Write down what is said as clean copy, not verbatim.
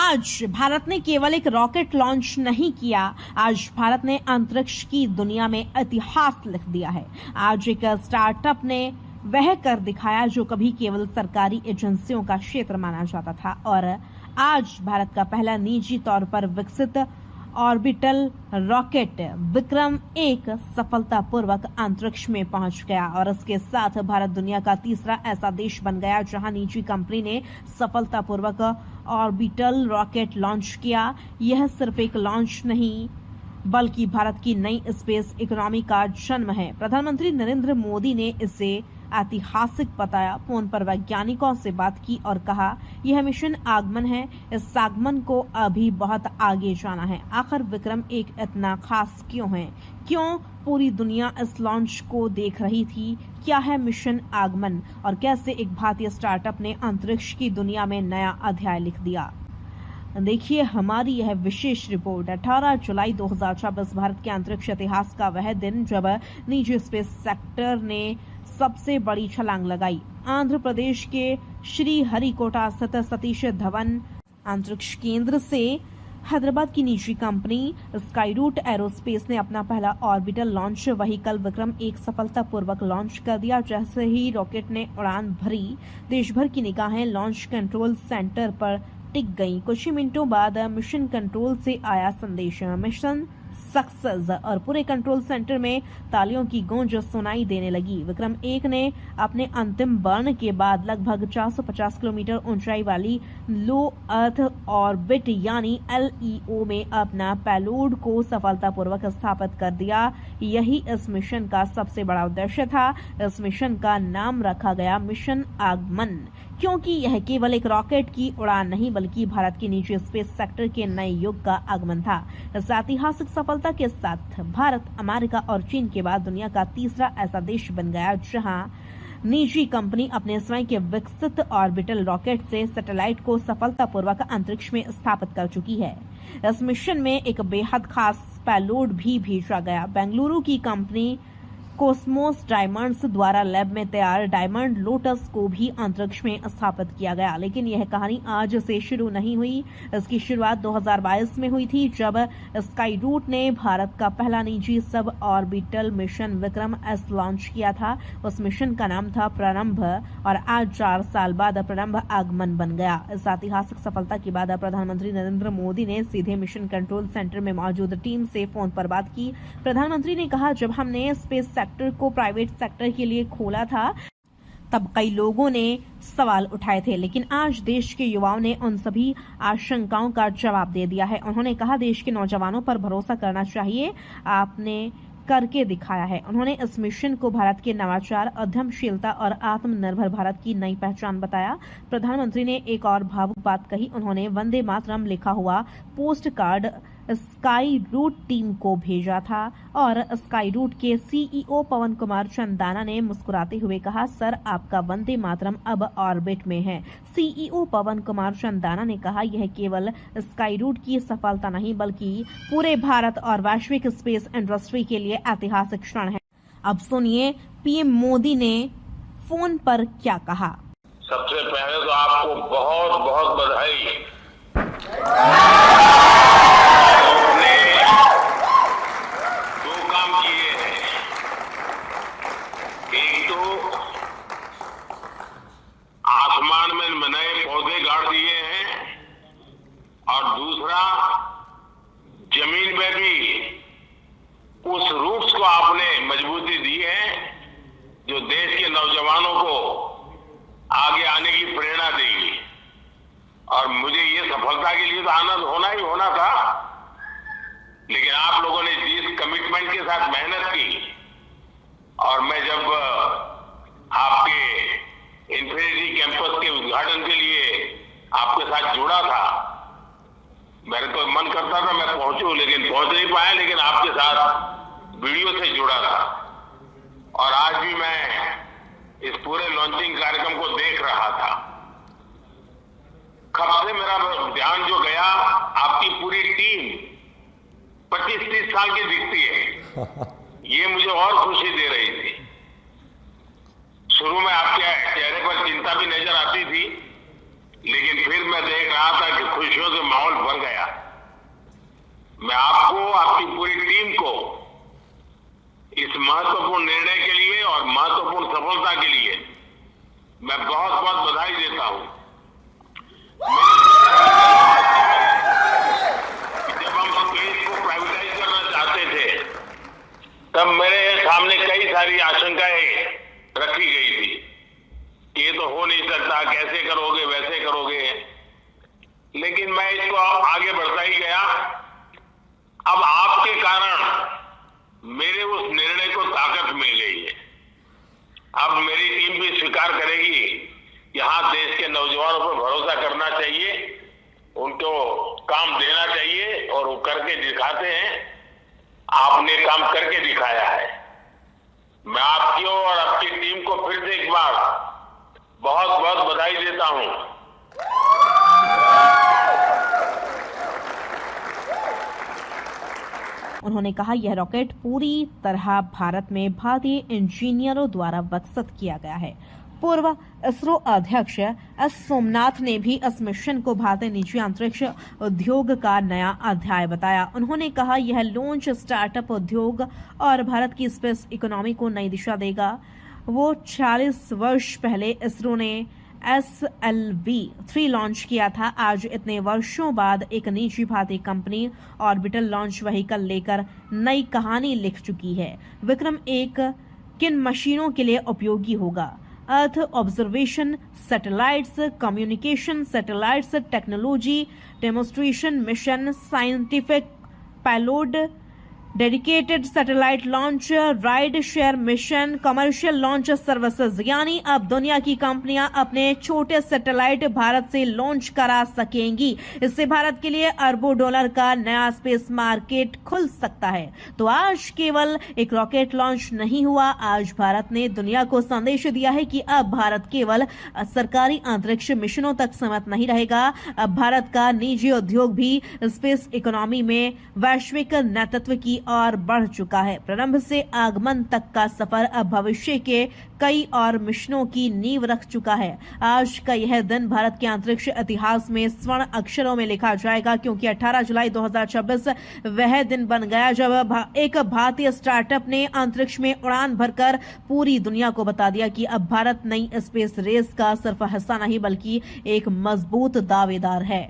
आज भारत ने केवल एक रॉकेट लॉन्च नहीं किया, आज भारत ने अंतरिक्ष की दुनिया में इतिहास लिख दिया है। आज एक स्टार्टअप ने वह कर दिखाया जो कभी केवल सरकारी एजेंसियों का क्षेत्र माना जाता था, और आज भारत का पहला निजी तौर पर विकसित ऑर्बिटल रॉकेट विक्रम-1 सफलतापूर्वक अंतरिक्ष में पहुंच गया, और इसके साथ भारत दुनिया का तीसरा ऐसा देश बन गया जहां निजी कंपनी ने सफलतापूर्वक ऑर्बिटल रॉकेट लॉन्च किया। यह सिर्फ एक लॉन्च नहीं बल्कि भारत की नई स्पेस इकोनॉमी का जन्म है। प्रधानमंत्री नरेंद्र मोदी ने इसे ऐतिहासिक बताया, फोन पर वैज्ञानिकों से बात की और कहा यह मिशन आगमन है, इस आगमन को अभी बहुत आगे जाना है। आखिर विक्रम-1 इतना खास क्यों है? क्यों पूरी दुनिया इस लॉन्च को देख रही थी? क्या है मिशन आगमन और कैसे एक भारतीय स्टार्टअप ने अंतरिक्ष की दुनिया में नया अध्याय लिख दिया? देखिए हमारी यह विशेष रिपोर्ट। 18 जुलाई 2024 भारत के अंतरिक्ष इतिहास का वह दिन जब निजी स्पेस सेक्टर ने सबसे बड़ी छलांग लगाई। आंध्र प्रदेश के श्रीहरिकोटा स्थित सतीश धवन अंतरिक्ष केंद्र से हैदराबाद की निजी कंपनी स्काईरूट एरोस्पेस ने अपना पहला ऑर्बिटल लॉन्च व्हीकल विक्रम-1 सफलतापूर्वक लॉन्च कर दिया। जैसे ही रॉकेट ने उड़ान भरी, देश भर की निगाहें लॉन्च कंट्रोल सेंटर पर टिक गई। कुछ ही मिनटों बाद मिशन कंट्रोल से आया संदेश, मिशन सक्सेस, और पूरे कंट्रोल सेंटर में तालियों की गूंज सुनाई देने लगी। विक्रम-1 ने अपने अंतिम बर्न के बाद लगभग 450 किलोमीटर ऊंचाई वाली लो अर्थ ऑर्बिट यानी LEO में अपना पेलोड को सफलतापूर्वक स्थापित कर दिया। यही इस मिशन का सबसे बड़ा उद्देश्य था। इस मिशन का नाम रखा गया मिशन आगमन, क्योंकि यह केवल एक रॉकेट की उड़ान नहीं बल्कि भारत के निजी स्पेस सेक्टर के नए युग का आगमन था। इस ऐतिहासिक सफलता के साथ भारत अमेरिका और चीन के बाद दुनिया का तीसरा ऐसा देश बन गया जहां निजी कंपनी अपने स्वयं के विकसित ऑर्बिटल रॉकेट से सैटेलाइट को सफलतापूर्वक अंतरिक्ष में स्थापित कर चुकी है। इस मिशन में एक बेहद खास पेलोड भी भेजा गया। बेंगलुरु की कंपनी कॉस्मोस डायमंड्स द्वारा लैब में तैयार डायमंड लोटस को भी अंतरिक्ष में स्थापित किया गया। लेकिन यह कहानी आज से शुरू नहीं हुई। इसकी शुरुआत 2022 में हुई थी जब स्काईरूट ने भारत का पहला निजी सब ऑर्बिटल मिशन विक्रम-S लॉन्च किया था। उस मिशन का नाम था प्रारंभ, और आज 4 साल बाद प्रारंभ आगमन बन गया। इस ऐतिहासिक सफलता के बाद प्रधानमंत्री नरेंद्र मोदी ने सीधे मिशन कंट्रोल सेंटर में मौजूद टीम से फोन पर बात की। प्रधानमंत्री ने कहा, जब हमने स्पेस सेक्टर को प्राइवेट सेक्टर के लिए खोला था तब कई लोगों ने सवाल उठाए थे, लेकिन आज देश के युवाओं ने उन सभी आशंकाओं का जवाब दे दिया है। उन्होंने कहा देश के नौजवानों पर भरोसा करना चाहिए, आपने करके दिखाया है। उन्होंने इस मिशन को भारत के नवाचार, उद्यमशीलता और आत्मनिर्भर भारत की नई पहचान बताया। प्रधानमंत्री ने एक और भावुक बात कही। उन्होंने वंदे मातरम लिखा हुआ पोस्ट कार्ड स्काईरूट टीम को भेजा था, और स्काईरूट के CEO पवन कुमार चंदाना ने मुस्कुराते हुए कहा, सर आपका वंदे मातरम अब ऑर्बिट में है। CEO पवन कुमार चंदाना ने कहा, यह केवल स्काईरूट की सफलता नहीं बल्कि पूरे भारत और वैश्विक स्पेस इंडस्ट्री के लिए ऐतिहासिक क्षण है। अब सुनिए PM मोदी ने फोन पर क्या कहा। सबसे पहले तो आपको बहुत बहुत बधाई। आसमान में नए पौधे गाड़ दिए हैं, और दूसरा जमीन में भी उस रूट्स को आपने मजबूती दी है जो देश के नौजवानों को आगे आने की प्रेरणा देगी। और मुझे ये सफलता के लिए तो आनंद होना ही होना था, लेकिन आप लोगों ने जिस कमिटमेंट के साथ मेहनत की, और मैं जब आपके इन्फिनिटी कैंपस के उद्घाटन के लिए आपके साथ जुड़ा था, मेरे तो मन करता था मैं पहुंचूं, लेकिन पहुंच नहीं पाया, लेकिन आपके साथ वीडियो से जुड़ा था। और आज भी मैं इस पूरे लॉन्चिंग कार्यक्रम को देख रहा था। कब से मेरा ध्यान जो गया, आपकी पूरी टीम 25-30 साल की दिखती है, ये मुझे और खुशी दे रही थी। शुरू में आपके चेहरे पर चिंता भी नजर आती थी, लेकिन फिर मैं देख रहा था कि खुशियों से माहौल को, आपकी पूरी टीम को इस महत्वपूर्ण निर्णय के लिए और महत्वपूर्ण सफलता के लिए मैं बहुत बहुत बधाई देता हूं। जब हम स्पेस को प्राइवेटाइज करना चाहते थे तब मेरे सामने कई सारी आशंकाएं रखी गई थी कि ये तो हो नहीं सकता, कैसे करोगे, वैसे करोगे, लेकिन मैं इसको आगे बढ़ता ही गया। अब आपके कारण मेरे उस निर्णय को ताकत मिल गई है। अब मेरी टीम भी स्वीकार करेगी, यहां देश के नौजवानों पर भरोसा करना चाहिए, उनको काम देना चाहिए और वो करके दिखाते हैं। आपने काम करके दिखाया है। मैं आपकी और आपकी टीम को फिर से एक बार बहुत बहुत बधाई देता हूं। उन्होंने कहा यह रॉकेट पूरी तरह भारत में भारतीय इंजीनियरों द्वारा विकसित किया गया है। पूर्व इसरो अध्यक्ष एस सोमनाथ ने भी इस मिशन को भारतीय निजी अंतरिक्ष उद्योग का नया अध्याय बताया। उन्होंने कहा यह लॉन्च स्टार्टअप उद्योग और भारत की स्पेस इकोनॉमी को नई दिशा देगा। वो 40 वर्ष पहले इसरो ने SLV-3 लॉन्च किया था। आज इतने वर्षों बाद एक निजी भारतीय कंपनी ऑर्बिटल लॉन्च व्हीकल लेकर नई कहानी लिख चुकी है। विक्रम एक किन मशीनों के लिए उपयोगी होगा? Earth observation satellites, communication satellites, technology demonstration mission, scientific payload, dedicated satellite launch, ride share mission, commercial launch services, यानी अब दुनिया की कंपनियां अपने छोटे सैटेलाइट भारत से लॉन्च करा सकेंगी। इससे भारत के लिए अरबों डॉलर का नया स्पेस मार्केट खुल सकता है। तो आज केवल एक रॉकेट लॉन्च नहीं हुआ, आज भारत ने दुनिया को संदेश दिया है कि अब भारत केवल सरकारी अंतरिक्ष मिशनों तक सीमित नहीं रहेगा। अब भारत का निजी उद्योग भी स्पेस इकोनॉमी में वैश्विक नेतृत्व की और बढ़ चुका है। प्रारंभ से आगमन तक का सफर अब भविष्य के कई और मिशनों की नींव रख चुका है। आज का यह दिन भारत के अंतरिक्ष इतिहास में स्वर्ण अक्षरों में लिखा जाएगा, क्योंकि 18 जुलाई 2026 वह दिन बन गया जब एक भारतीय स्टार्टअप ने अंतरिक्ष में उड़ान भरकर पूरी दुनिया को बता दिया कि अब भारत नई स्पेस रेस का सिर्फ हिस्सा नहीं बल्कि एक मजबूत दावेदार है।